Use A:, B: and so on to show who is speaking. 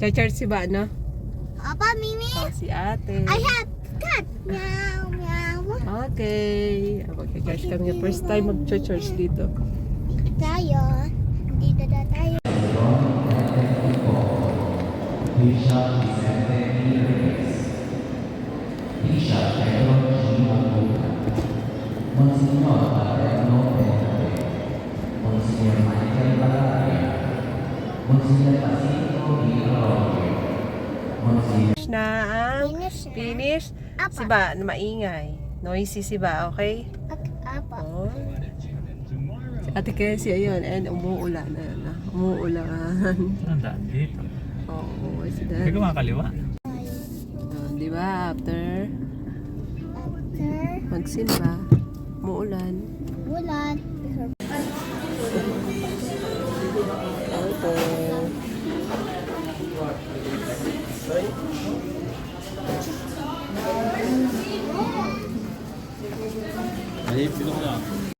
A: Cha-charge si ba, no?
B: Papa, Mimi.
A: Oh, si ate.
B: I have cat. Meow, meow.
A: Okay. Mag-charge kami. First time mag-charge dito.
B: Tayo. Dito na tayo.
A: Na ang
B: Finish na.
A: finish.
B: Apa.
A: Si ba, maingay. Noisy si ba, okay?
B: Apa.
A: Oh. Si Ate Casey, ayun. And umuulan na. Umuulan.
C: Ang daan dito.
A: Oo, si
C: Hindi
A: Dad.
C: ka makakaliwa.
A: Di ba, after
B: After
A: magsimba, umuulan.
B: bulan.
A: Okay.
C: Ay, pinong na.